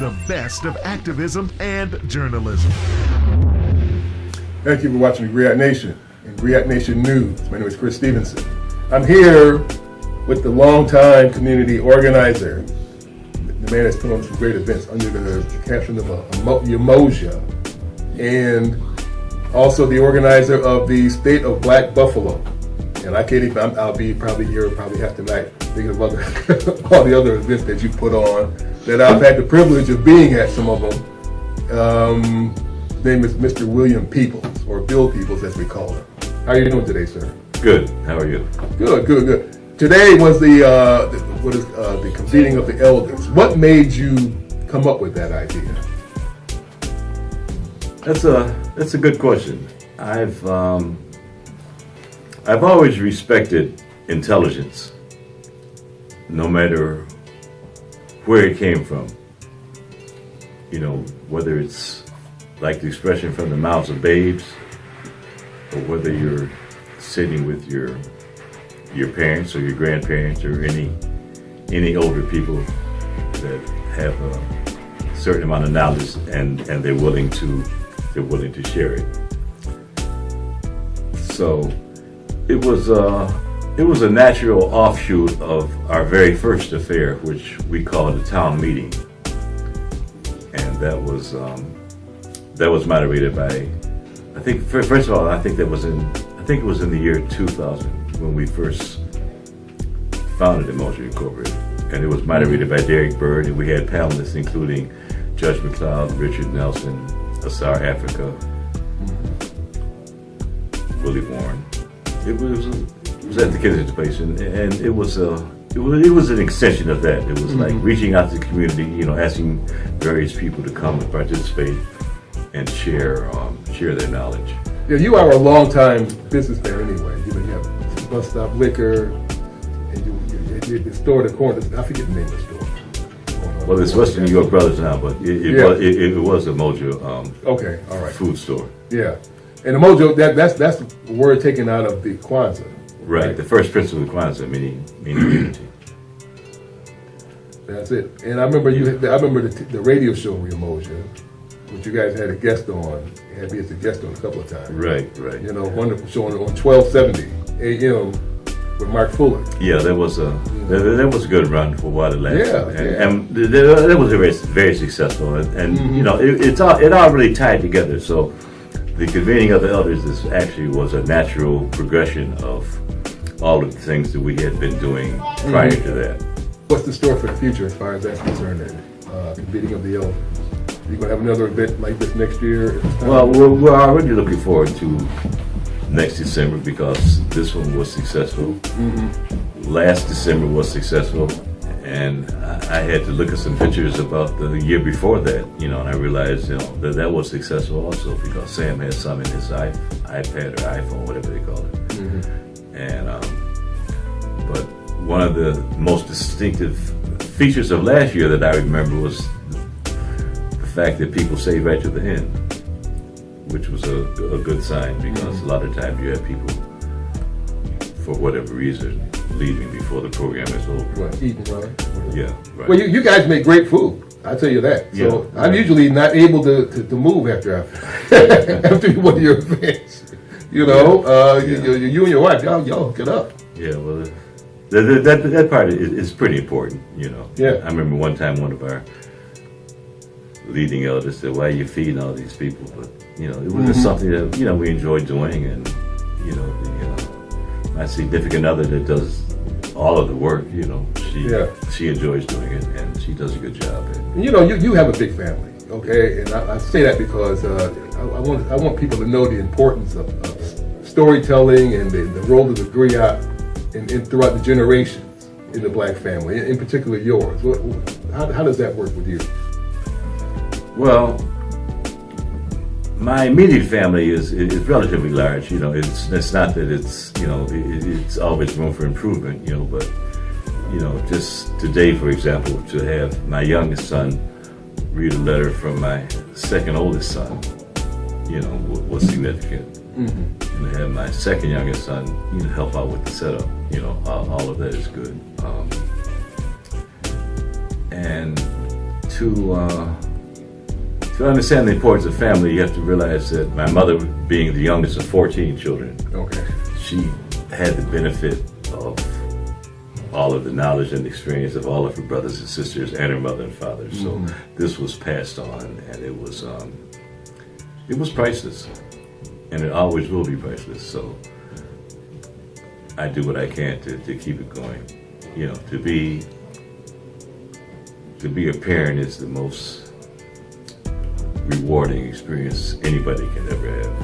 the best of activism and journalism. Thank you for watching Griot Nation and Griot Nation News. My name is Chris Stevenson. I'm here with the longtime community organizer, the man that's put on some great events under the caption of Umoja, and also the organizer of the State of Black Buffalo. And I can't even, I'll be probably here probably half the night thinking of other, all the other events that you put on that I've had the privilege of being at some of them. His name is Mr. William Peoples, or Bill Peoples as we call him. How are you doing today, sir? Good. How are you? Good. Today was the Convening of the Elders. What made you come up with that idea? That's a good question. I've always respected intelligence, no matter where it came from. You know, whether it's like the expression from the mouths of babes, or whether you're sitting with your parents or your grandparents or any older people that have a certain amount of knowledge and they're willing to share it. So it was a natural offshoot of our very first affair, which we called a town meeting, and that was moderated by, I think, first of all, I think it was in the year 2000 when we first founded Umoja Incorporated, and it was moderated by Derek Bird, and we had panelists including Judge McLeod, Richard Nelson, Asar Africa, Willie Warren. It was at the Kennedy Place, and it was an extension of that. It was like reaching out to the community, you know, asking various people to come and participate and share their knowledge. Yeah, you are a long-time businessman anyway. You have Bus Stop Liquor, and you the store at the corner. I forget the name of the store. Well, it's Western New York Brothers now, but it was a Umoja okay, all right. food store. Yeah, and Umoja, that's the word taken out of the Kwanzaa. Right, the first principle of Kwanzaa, meaning unity. That's it. And I remember the radio show Umoja, which you guys had a guest on. You had me as a guest on a couple of times. Right. You know, wonderful show on 1270 AM with Mark Fuller. Yeah, that was a good run for what it lasted. And that was very, very successful. And you know, it all really tied together. So the Convening of the Elders was a natural progression of all of the things that we had been doing prior to that. What's the story for the future as far as that's concerned? Convening of the Elders. You're going to have another event like this next year? Well, we're already looking forward to next December because this one was successful. Last December was successful, and I had to look at some pictures about the year before that, you know, and I realized, you know, that was successful also because Sam had some in his iPad or iPhone, whatever they call it. And but one of the most distinctive features of last year that I remember was the fact that people stayed right to the end, which was a good sign because a lot of times you have people, for whatever reason, leaving before the program is over. Right, eating, right? Yeah, right. Well, you guys make great food. I'll tell you that. So yeah, I'm usually not able to move after one of your events. You know, you and your wife, y'all get up. Yeah, well, that part is pretty important, you know. Yeah. I remember one time one of our leading elders said, "Why are you feeding all these people?" But you know, it was just something that, you know, we enjoy doing, and you know, my significant other that does all of the work, you know, she enjoys doing it, and she does a good job. And you know, you have a big family, okay? And I say that because I want people to know the importance of storytelling and the role of the Griot and throughout the generations in the black family, in particular yours. How does that work with you? Well, my immediate family is relatively large. You know, it's not that it's, you know, it's always room for improvement. You know, but you know, just today, for example, to have my youngest son read a letter from my second oldest son, you know, was significant. And to have my second youngest son, you know, help out with the setup, you know, all of that is good. And to understand the importance of family, you have to realize that my mother, being the youngest of 14 children, she had the benefit of all of the knowledge and experience of all of her brothers and sisters and her mother and father. So this was passed on, and it was priceless, and it always will be priceless. So I do what I can to keep it going. You know, to be a parent is the most rewarding experience anybody can ever have.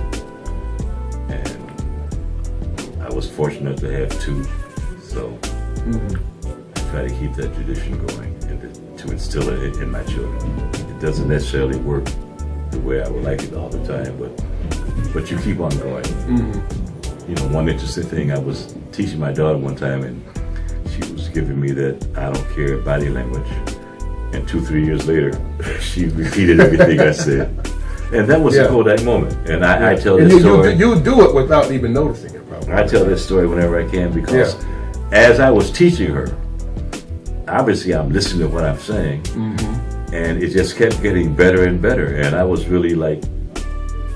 And I was fortunate to have two, so I try to keep that tradition going and to instill it in my children. It doesn't necessarily work the way I would like it all the time, but you keep on going. You know, one interesting thing, I was teaching my daughter one time, and she was giving me that I don't care body language. And 2-3 years later, she repeated everything I said. And that was a Kodak moment. And I tell this story. You do it without even noticing it, probably. I tell this story whenever I can, because as I was teaching her, obviously I'm listening to what I'm saying, and it just kept getting better and better. And I was really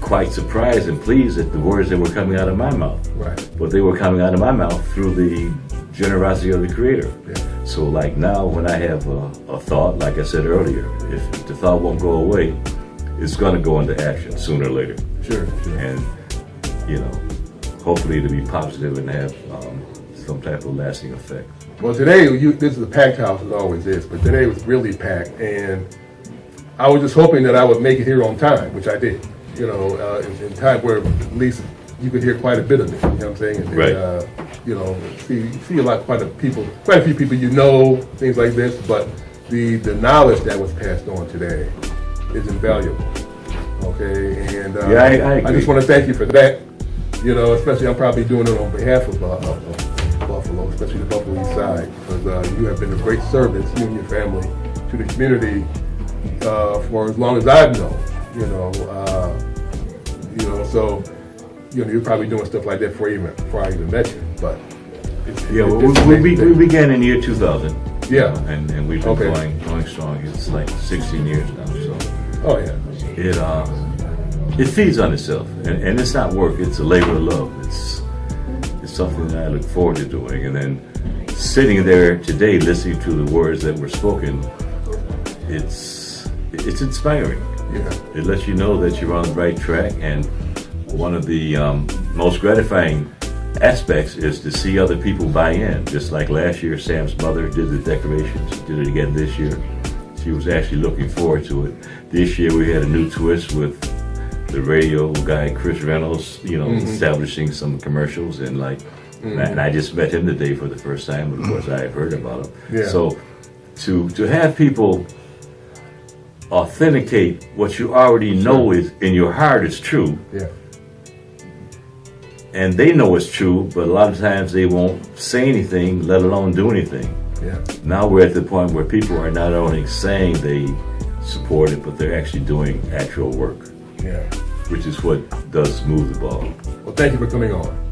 quite surprised and pleased at the words that were coming out of my mouth. Right. But they were coming out of my mouth through the generosity of the Creator. So now when I have a thought, like I said earlier, if the thought won't go away, it's going to go into action sooner or later. Sure. And, you know, hopefully it'll be positive and have some type of lasting effect. Well, today, this is a packed house, as always is, but today was really packed, and I was just hoping that I would make it here on time, which I did. You know, in time where at least you could hear quite a bit of it. You know what I'm saying? And, right. You know, see quite a few people you know, things like this. But the knowledge that was passed on today is invaluable. Okay, and I agree. I just want to thank you for that. You know, especially I'm probably doing it on behalf of Buffalo, especially the Buffalo East Side, because you have been a great service, you and your family, to the community for as long as I've known. So you're probably doing stuff like that before I even met you. But we began in the year 2000. Yeah, and we've been going strong. It's like 16 years now. So it feeds on itself, and it's not work. It's a labor of love. It's something that I look forward to doing, and then sitting there today, listening to the words that were spoken, it's inspiring. Yeah. It lets you know that you're on the right track, and one of the most gratifying aspects is to see other people buy in. Just like last year, Sam's mother did the decorations. She did it again this year. She was actually looking forward to it. This year we had a new twist with the radio guy, Chris Reynolds, establishing some commercials, and and I just met him today for the first time, but of course I have heard about him. Yeah. So to have people authenticate what you already know is in your heart is true. Yeah. And they know it's true, but a lot of times they won't say anything, let alone do anything. Yeah. Now we're at the point where people are not only saying they support it, but they're actually doing actual work. Yeah. Which is what does move the ball. Well, thank you for coming on.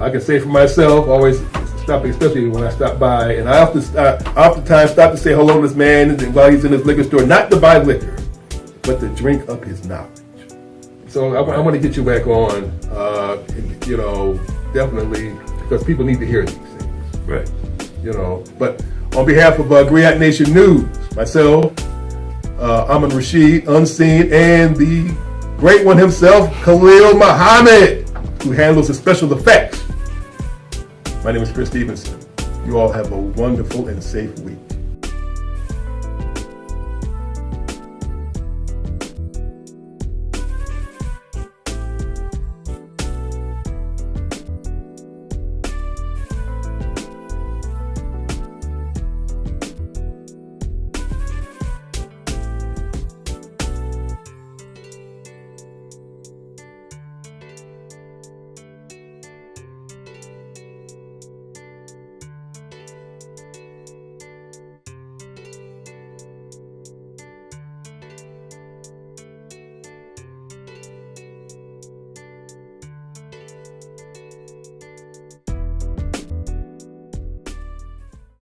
I can say for myself, always stopping, especially when I stop by, and I oftentimes stop to say hello to this man while he's in his liquor store, not to buy liquor, but to drink up his knowledge. So I want to get you back on, definitely, because people need to hear these things. Right. But on behalf of Griot Nation News, myself, Amin Rashid, Unseen, and the great one himself, Khalil Muhammad, who handles the special effects. My name is Chris Stevenson. You all have a wonderful and safe week.